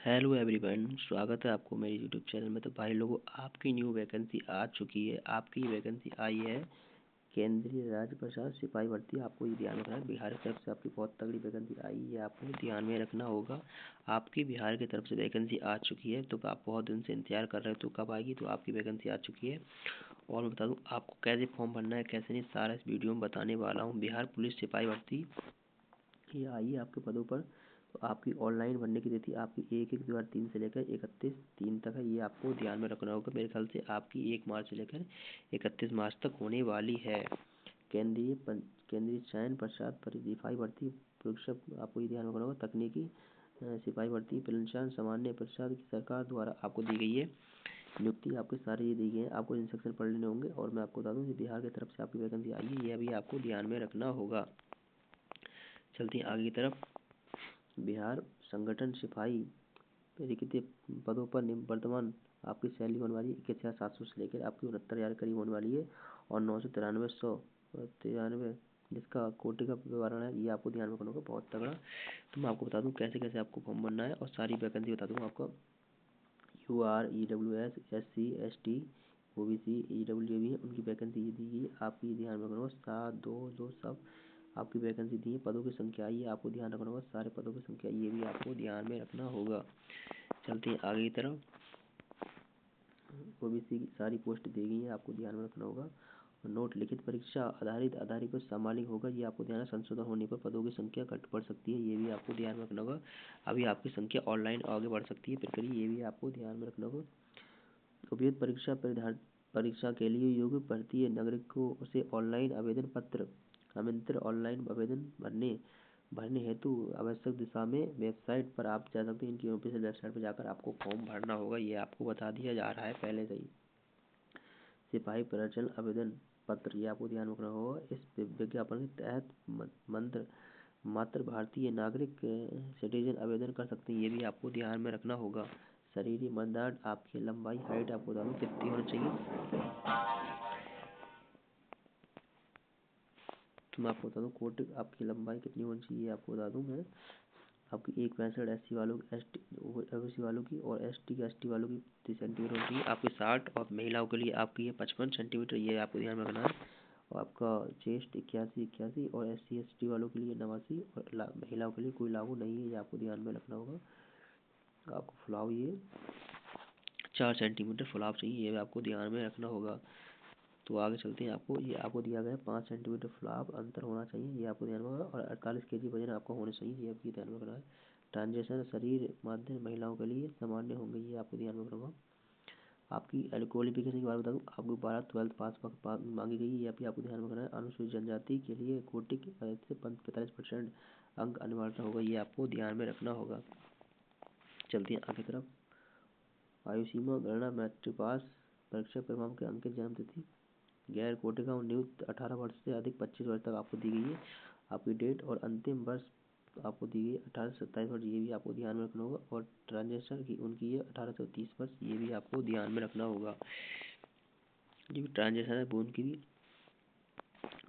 Hello everyone, स्वागत है आपको मेरे यूट्यूब चैनल में। तो भाई लोगों, आपकी न्यू वैकेंसी आ चुकी है। आपकी वैकेंसी आई है केंद्रीय राज्य प्रशासन सिपाही भर्ती। आपको ये ध्यान रखना है, बिहार की तरफ से आपकी बहुत तगड़ी वैकेंसी आई है, आपको ध्यान में रखना होगा। आपकी बिहार की तरफ से वैकेंसी आ चुकी है, तो आप बहुत दिन से इंतजार कर रहे हो तो कब आएगी। तो आपकी वैकेंसी आ चुकी है और मैं बता दूँ आपको कैसे फॉर्म भरना है, कैसे नहीं, सारा इस वीडियो में बताने वाला हूँ। बिहार पुलिस सिपाही भर्ती ये आई है आपके पदों पर। तो आपकी ऑनलाइन भरने की तिथि आपकी 1/1/2003 से लेकर 31/3 तक है। ये आपको ध्यान में रखना होगा। मेरे ख्याल से आपकी 1 मार्च से लेकर 31 मार्च तक होने वाली है। केंद्रीय चयन पश्चात सिपाही भर्ती परीक्षा आपको ये ध्यान रखना होगा। तकनीकी सिपाही भर्ती पेंशन सामान्य परीक्षा की सरकार द्वारा आपको दी गई है। नियुक्ति आपके सारे ये दी गई है, आपको इंस्ट्रक्शन पढ़ लेने होंगे। और मैं आपको बता दूँ कि बिहार की तरफ से आपकी वैकेंसी आई है, यह भी आपको ध्यान में रखना होगा। चलते हैं आगे की तरफ। बिहार संगठन सिपाही रिक्त पदों पर वर्तमान आपकी सैलरी होने वाली है 21,700 से लेकर आपकी 69,000 करीब होने वाली है। और 993 जिसका कोटे का विवरण है, ये आपको ध्यान में रखना होगा, बहुत तगड़ा। तो मैं आपको बता दूं कैसे कैसे आपको फॉर्म भरना है और सारी वैकेंसी बता दूंगा आपको। UR EWS SC ST OBC EWA भी है, उनकी वैकेंसी ये दी गई, आपकी ध्यान में रखना होगा। 7 2 2 सब आपकी वैकेंसी दी है। पदों की संख्या ये आपको ध्यान रखना होगा, सारे पदों की संख्या ये भी आपको ध्यान में रखना होगा। चलते हैं आगे की तरफ। OBC की सारी पोस्ट दी गई है, आपको ध्यान में रखना होगा। नोट लिखित परीक्षा आधारित पर सामान्य होगा, ये आपको ध्यान, संशोधन होने पर पदों की संख्या घट बढ़ सकती है, ये भी आपको ध्यान में रखना होगा। अभी आपकी संख्या ऑनलाइन आगे बढ़ सकती है, प्रक्रिया ये भी आपको ध्यान में रखना होगा। उपयुक्त परीक्षा के लिए योग्य भारतीय नागरिकों से ऑनलाइन आवेदन पत्र आमंत्रित ऑनलाइन आवेदन भरने हेतु आवश्यक दिशा में वेबसाइट पर आप जा सकते हैं। इनकी ऑफिशियल वेबसाइट पर जाकर आपको फॉर्म भरना होगा, ये आपको बता दिया जा रहा है पहले से ही। सिपाही प्रदर्शन आवेदन पत्र ये आपको ध्यान रखना होगा। इस विज्ञापन के तहत मात्र भारतीय नागरिक सिटीजन आवेदन कर सकते हैं, ये भी आपको ध्यान में रखना होगा। शरीरीय मानदंड आपकी लंबाई हाइट आपको बता दूं कितनी होनी चाहिए। तो मैं आपको बता दूं कोटि आपकी लंबाई कितनी होनी चाहिए, आपको बता दूं मैं। आपकी 1.65 SC वालों की, OBC वालों की, और ST वालों की 30 सेंटीमीटर होनी चाहिए। आपकी 60 और महिलाओं के लिए आपकी है 55 सेंटीमीटर, ये आपको ध्यान में रखना है। और आपका चेस्ट 81 और SC ST वालों के लिए 89 और महिलाओं के लिए कोई लागू नहीं है, ये आपको ध्यान में रखना होगा। आपको फुलाव ये 4 सेंटीमीटर फुलाव चाहिए, ये भी आपको ध्यान में रखना होगा। तो आगे चलते हैं। आपको दिया गया है 5 सेंटीमीटर फुलाव अंतर होना चाहिए, ये आपको ध्यान में होगा। और 48 kg वजन आपका होना चाहिए, ये आपकी ध्यान में रखना है। ट्रांजेक्शन शरीर माध्यम महिलाओं के लिए सामान्य होंगे, ये आपको ध्यान में रखना होगा। आपकी क्वालिफिकेशन के बारे में बता दूँ, आपको 12th-12th पास मांगी गई है, ये आपको ध्यान में रखना है। अनुसूचित जनजाति के लिए कोटि से 45% अंक अनिवार्यता होगा, ये आपको ध्यान में रखना होगा। चलते हैं आगे तरफ। आयु सीमा गणना मैट्रिक पास परीक्षा परिणाम के अंकित जन्म तिथि गैर कोटिका और नियुक्त 18 वर्ष से अधिक 25 वर्ष तक आपको दी गई है। आपकी डेट और अंतिम वर्ष आपको दी गई 18 से 27 वर्ष, ये भी आपको ध्यान में रखना होगा। और ट्रांजेक्शन की उनकी है 18 से 30 वर्ष, ये भी आपको ध्यान में रखना होगा। जो ट्रांजेक्शन है वो उनकी भी।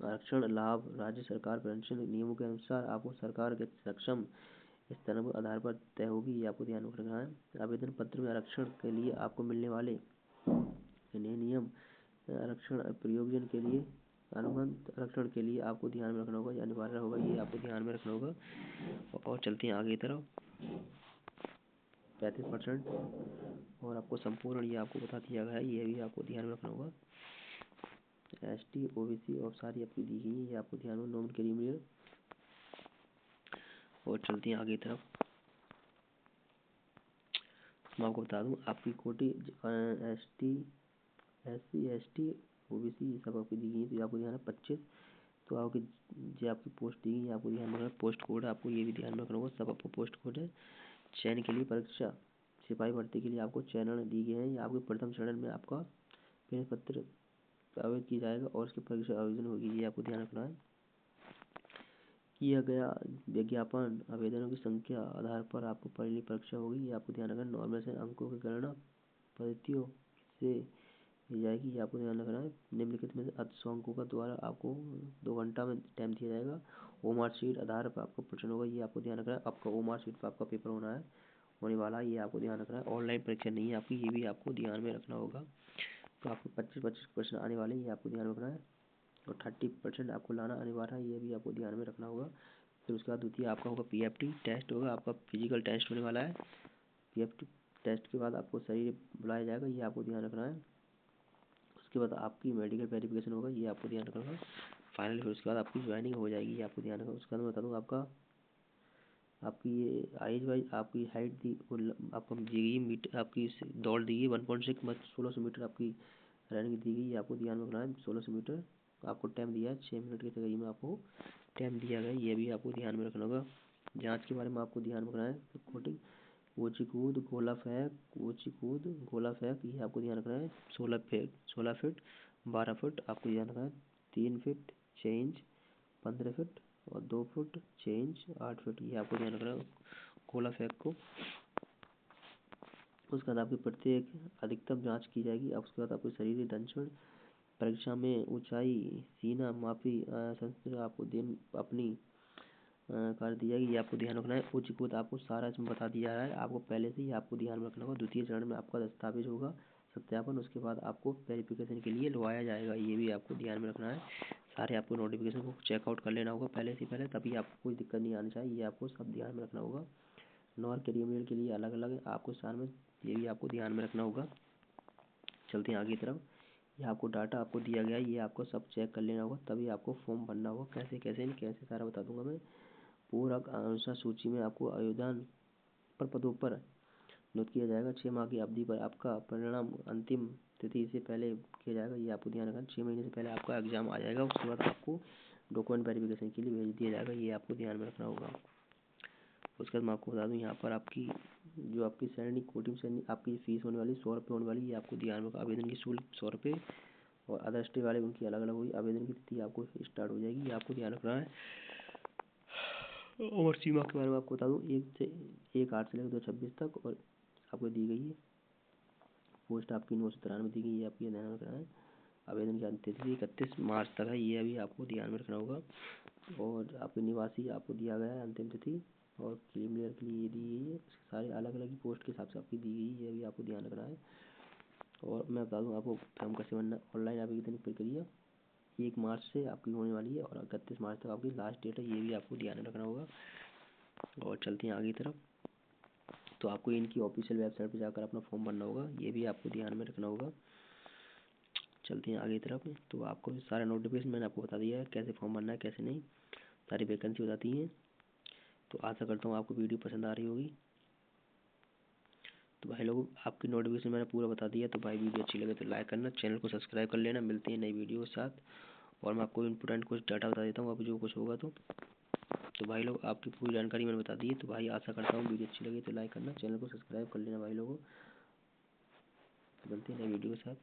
आरक्षण लाभ राज्य सरकार पेंशन नियमों के अनुसार आपको सरकार के सक्षम स्तरों के आधार पर तय होगी, ये आपको ध्यान में रखना है। आवेदन पत्र में आरक्षण के लिए आपको मिलने वाले नियम आरक्षण प्रयोजन के लिए अनुबंध आरक्षण के लिए आपको ध्यान में रखना होगा, ये अनिवार्य होगा, ये आपको ध्यान में रखना होगा। और चलते हैं आगे की तरफ। 35% और आपको संपूर्ण ये आपको बता दिया गया है, ये भी आपको ध्यान में रखना होगा। ST OBC और सारी आपकी दी गई है, ये आपको ध्यान में नॉन क्रिमिनल। और चलते हैं आगे की तरफ। मैं आपको बता दूं आपकी कोटि ST SC ST OBC ये सब आपकी दी गई है, तो आपको ध्यान है 25। तो आपकी जो आपकी पोस्ट दी गई है, आपको ध्यान रखना। पोस्ट कोड आपको ये भी ध्यान में रखना होगा, सब आपको पोस्ट कोड है। चयन के लिए परीक्षा सिपाही भर्ती के लिए आपको चयन दी गई है, या आपके प्रथम चरण में आपका प्रवेश पत्र आवेदन किया जाएगा और उसकी परीक्षा आवेदन होगी, ये आपको ध्यान रखना है। किया गया विज्ञापन आवेदनों की संख्या आधार पर आपको पहली परीक्षा होगी, ये आपको ध्यान रखना। नॉर्मल अंकों की गणना पद्धतियों से की जाएगी, ये आपको ध्यान रखना है। निम्नलिखित में से अति अंकों का द्वारा आपको 2 घंटा में टाइम दिया जाएगा। OMR शीट आधार पर आपको प्रश्न होगा, ये आपको ध्यान रखना है। आपका OMR शीट पर आपका पेपर होना है। होने वाला है, ये आपको ध्यान रखना है। ऑनलाइन परीक्षा नहीं है आपकी, ये भी आपको ध्यान में रखना होगा। तो आपको 25 क्वेश्चन आने वाले हैं, ये आपको ध्यान रखना है। और 30% आपको लाना अनिवार्य है, ये भी आपको ध्यान में रखना होगा। फिर उसके बाद द्वितीय आपका होगा PFT टेस्ट होगा, आपका फिजिकल टेस्ट होने वाला है। PFT टेस्ट के बाद आपको शरीर बुलाया जाएगा, ये आपको ध्यान रखना है। उसके बाद आपकी मेडिकल वेरिफिकेशन होगा, ये आपको ध्यान रखना होगा। फाइनली फिर उसके बाद आपकी ज्वाइनिंग हो जाएगी, ये आपको ध्यान रखना। उसके बाद मैं बता दूँगा आपकी ये एज वाइज आपकी हाइट दी आपको दी गई मीट आपकी दौड़ दी गई 1.6 1600 मीटर आपकी रनिंग दी गई, ये आपको ध्यान में रखना है। 1600 मीटर आपको टाइम दिया है, 6 मिनट के करीब में आपको टाइम दिया गया है, ये भी आपको ध्यान में रखना होगा। जाँच के बारे में आपको ध्यान में रखना है। कोटिंग ऊँची कूद गोला फेंक ऊँची कूद गोला फेंक, ये आपको ध्यान रखना है। 16 फीट 12 फुट आपको ध्यान रखना है। 3 फीट 6 इंच 15 फीट और 2 फुट 6 इंच 8 फीट, ये आपको ध्यान रखना है गोला फेंक को। उसके बाद आपकी प्रत्येक अधिकतम जांच की जाएगी। अब उसके बाद आपको शरीर दंशन परीक्षा में ऊंचाई सीना मापी संस्कृत आपको दिन अपनी कर दिया जाएगी, ये आपको ध्यान रखना है। उच्च कूद आपको सारा इसमें बता दिया है, आपको पहले से ही आपको ध्यान में रखना होगा। द्वितीय चरण में आपका दस्तावेज होगा सत्यापन, उसके बाद आपको वेरिफिकेशन के लिए लवाया जाएगा, ये भी आपको ध्यान में रखना है। सारे आपको नोटिफिकेशन को चेकआउट कर लेना होगा पहले से पहले, तभी आपको कोई दिक्कत नहीं आनी चाहिए, ये आपको सब ध्यान में रखना होगा। नॉर क्रिमिनल के लिए अलग अलग आपको स्थान में, ये भी आपको ध्यान में रखना होगा। चलते हैं आगे की तरफ। ये आपको डाटा आपको दिया गया है, ये आपको सब चेक कर लेना होगा, तभी आपको फॉर्म भरना होगा। कैसे कैसे नहीं कैसे सारा बता दूंगा मैं। पूरक अनुसार सूची में आपको आवेदन पर पदों पर नियुक्त किया जाएगा। 6 माह की अवधि पर आपका परिणाम अंतिम तिथि से पहले किया जाएगा, ये आपको ध्यान रखना। 6 महीने से पहले आपका एग्जाम आ जाएगा, उसके बाद आपको डॉक्यूमेंट वेरिफिकेशन के लिए भेज दिया जाएगा, ये आपको ध्यान में रखना होगा। उसके बाद मैं आपको बता दूँ यहाँ पर आपकी जो आपकी सैलरी कोटिंग सैलरी आपकी फीस होने वाली 100 रुपये होने वाली, ये आपको ध्यान में रखना। आवेदन की शुल्क 100 रुपये और अदर स्टेट वाले उनकी अलग अलग होगी। आवेदन की तिथि आपको स्टार्ट हो जाएगी, ये आपको ध्यान रखना है। और सीमा के बारे में आपको बता दूँ 1 से लेकर 226 तक और आपको दी गई है। पोस्ट आपकी 993 दी गई है, आपको ध्यान रखना है। आवेदन की अंतिम तिथि 31 मार्च तक है, ये अभी आपको ध्यान में रखना होगा। और आपके निवासी आपको दिया गया है अंतिम तिथि, और क्रीमियर के लिए ये दी गई है। सारे अलग अलग पोस्ट के हिसाब से आपकी दी गई है, ये भी आपको ध्यान रखना है। और मैं बता दूँ आपको फॉर्म कैसे भरना। ऑनलाइन आवेदन की प्रक्रिया 1 मार्च से आपकी होने वाली है और 31 मार्च तक आपकी लास्ट डेट है, ये भी आपको ध्यान रखना होगा। और चलते हैं आगे की तरफ। तो आपको इनकी ऑफिशियल वेबसाइट पर जाकर अपना फॉर्म भरना होगा, ये भी आपको ध्यान में रखना होगा। चलते हैं आगे की तरफ। तो आपको सारा नोटिफिकेशन मैंने आपको बता दिया है, कैसे फॉर्म भरना है कैसे नहीं, सारी वैकेंसी बताती हैं। तो आशा करता हूँ आपको वीडियो पसंद आ रही होगी। तो भाई लोग आपकी नोटिफिकेशन मैंने पूरा बता दिया। तो भाई वीडियो अच्छी लगे तो लाइक करना, चैनल को सब्सक्राइब कर लेना। मिलती है नई वीडियो के साथ, और मैं आपको इम्पोर्टेंट कुछ डाटा बता देता हूँ अब जो कुछ होगा। तो भाई लोग आपकी पूरी जानकारी मैंने बता दी है। तो भाई आशा करता हूँ वीडियो अच्छी लगी तो लाइक करना, चैनल को सब्सक्राइब कर लेना भाई लोगों। मिलते हैं नई वीडियो के साथ।